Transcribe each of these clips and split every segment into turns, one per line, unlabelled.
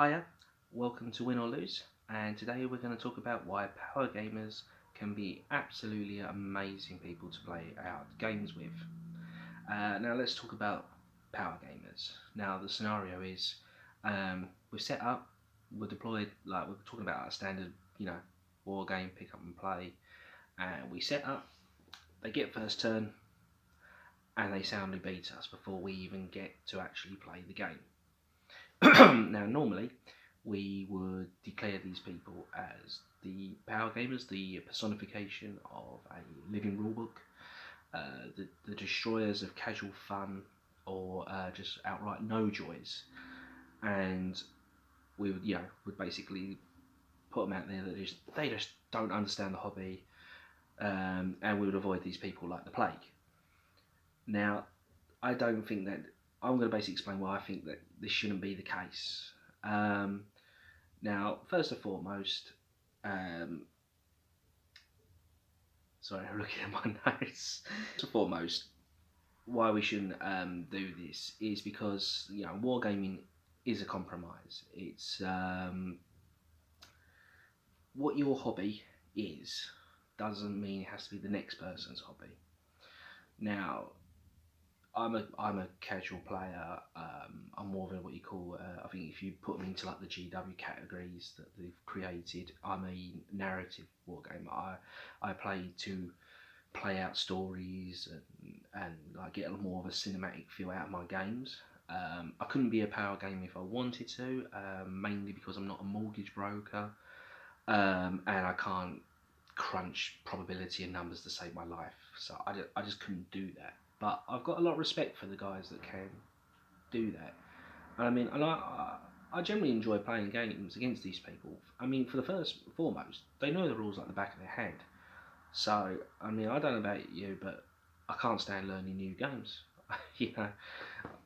Hiya, welcome to Win or Lose, and today we're going to talk about why power gamers can be absolutely amazing people to play out games with. Now let's talk about power gamers. Now the scenario is we're set up, we're deployed, like we're talking about our standard, war game, pick up and play, and we set up, they get first turn, and they soundly beat us before we even get to actually play the game. Now, normally, we would declare these people as the power gamers, the personification of a living rulebook, the destroyers of casual fun, or just outright no joys. And we would basically put them out there that they just don't understand the hobby, and we would avoid these people like the plague. Now, I don't think that I'm going to basically explain why I think that this shouldn't be the case. Now, first and foremost, sorry, I'm looking at my notes. First and foremost, why we shouldn't do this is because wargaming is a compromise. It's what your hobby is doesn't mean it has to be the next person's hobby. Now, I'm a casual player. I'm more of what you call. I think if you put me into like the GW categories that they've created, I'm a narrative wargamer. I play to play out stories and like get more of a cinematic feel out of my games. I couldn't be a power gamer if I wanted to, mainly because I'm not a mortgage broker, and I can't crunch probability and numbers to save my life. So I just couldn't do that. But I've got a lot of respect for the guys that can do that. I mean, and I generally enjoy playing games against these people. I mean, for the first and foremost, they know the rules like the back of their hand. So, I mean, I don't know about you, but I can't stand learning new games.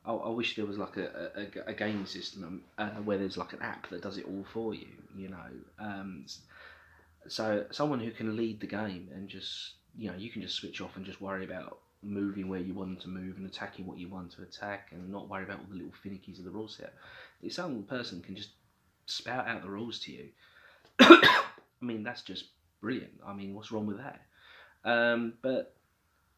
I wish there was like a game system where there's like an app that does it all for you. So someone who can lead the game and just you can just switch off and just worry about moving where you want to move and attacking what you want to attack and not worry about all the little finickies of the rule set. If some person can just spout out the rules to you, I mean that's just brilliant. I mean, what's wrong with that? But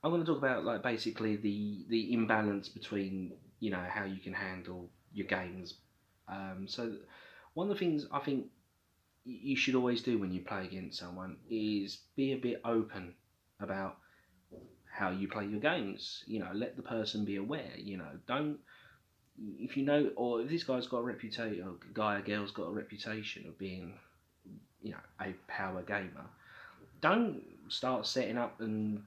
I'm going to talk about like basically the imbalance between how you can handle your games. So one of the things I think you should always do when you play against someone is be a bit open about how you play your games. Let the person be aware. Don't if or if this guy's got a reputation, or guy or girl's got a reputation of being, a power gamer. Don't start setting up and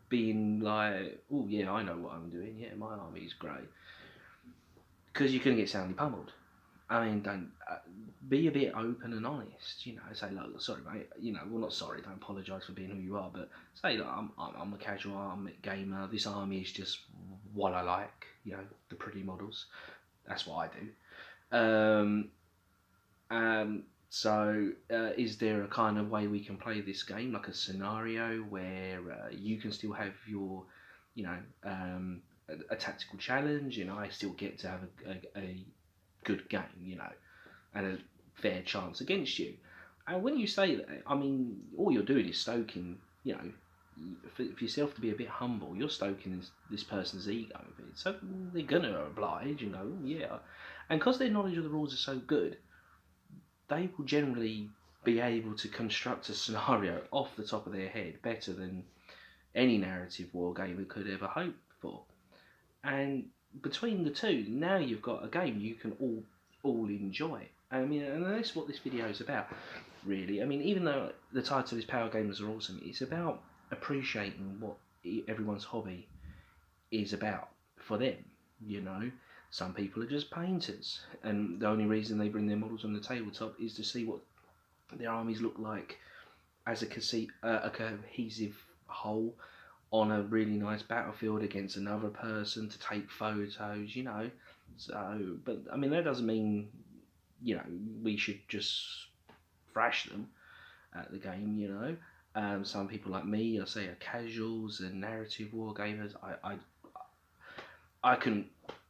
being like, oh yeah, I know what I'm doing. Yeah, my army's great, because you're gonna get soundly pummeled. I mean, don't be a bit open and honest. Say, look, sorry, mate. Well, not sorry. Don't apologise for being who you are, but say, look, I'm a casual army gamer. This army is just what I like. The pretty models. That's what I do. Is there a kind of way we can play this game, like a scenario where you can still have your, a tactical challenge, and I still get to have a good game, and a fair chance against you. And when you say that, I mean, all you're doing is stoking, for yourself to be a bit humble, you're stoking this person's ego a bit. So they're going to oblige, yeah. And because their knowledge of the rules is so good, they will generally be able to construct a scenario off the top of their head better than any narrative wargamer could ever hope for. And between the two, now you've got a game you can all enjoy. I mean, and that's what this video is about, really. I mean, even though the title is Power Gamers Are Awesome, it's about appreciating what everyone's hobby is about for them. Some people are just painters, and the only reason they bring their models on the tabletop is to see what their armies look like as a cohesive whole on a really nice battlefield against another person to take photos, So, but I mean, that doesn't mean, we should just thrash them at the game, Some people like me, I say, are casuals and narrative war gamers. I can,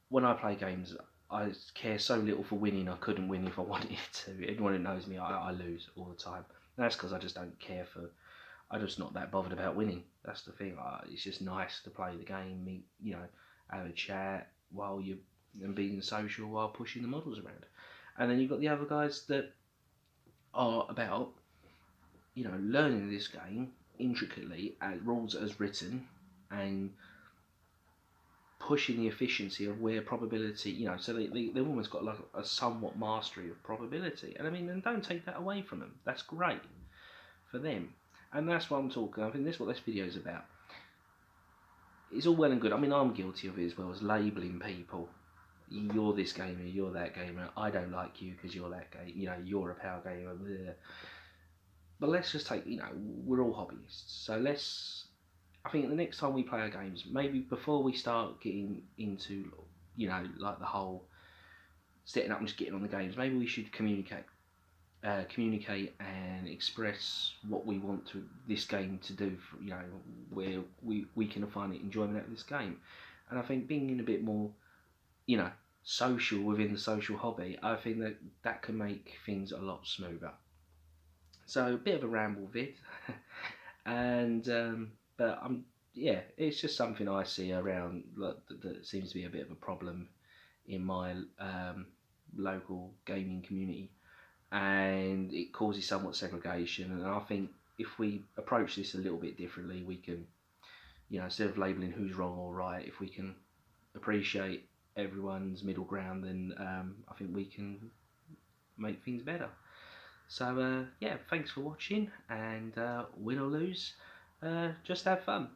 when I play games, I care so little for winning. I couldn't win if I wanted to. Anyone who knows me, I lose all the time. And that's because I just don't care for. I'm just not that bothered about winning. That's the thing. It's just nice to play the game, meet, have a chat while you and being social while pushing the models around. And then you've got the other guys that are about, learning this game intricately as rules as written and pushing the efficiency of where probability, so they've almost got like a somewhat mastery of probability. And I mean, and don't take that away from them. That's great for them. And that's what I'm talking. I think that's what this video is about. It's all well and good. I mean, I'm guilty of it as well as labelling people. You're this gamer, you're that gamer. I don't like you because you're that gamer. You're a power gamer. Bleh. But let's just take, we're all hobbyists. So I think the next time we play our games, maybe before we start getting into, like the whole setting up and just getting on the games, maybe we should communicate and express what we want this game to do, where we can find enjoyment out of this game. And I think being in a bit more, social within the social hobby, I think that can make things a lot smoother. So a bit of a ramble vid, and but it's just something I see around that seems to be a bit of a problem in my local gaming community, and it causes somewhat segregation. And I think if we approach this a little bit differently, we can, instead of labelling who's wrong or right, if we can appreciate everyone's middle ground, then I think we can make things better. So thanks for watching, and win or lose, just have fun.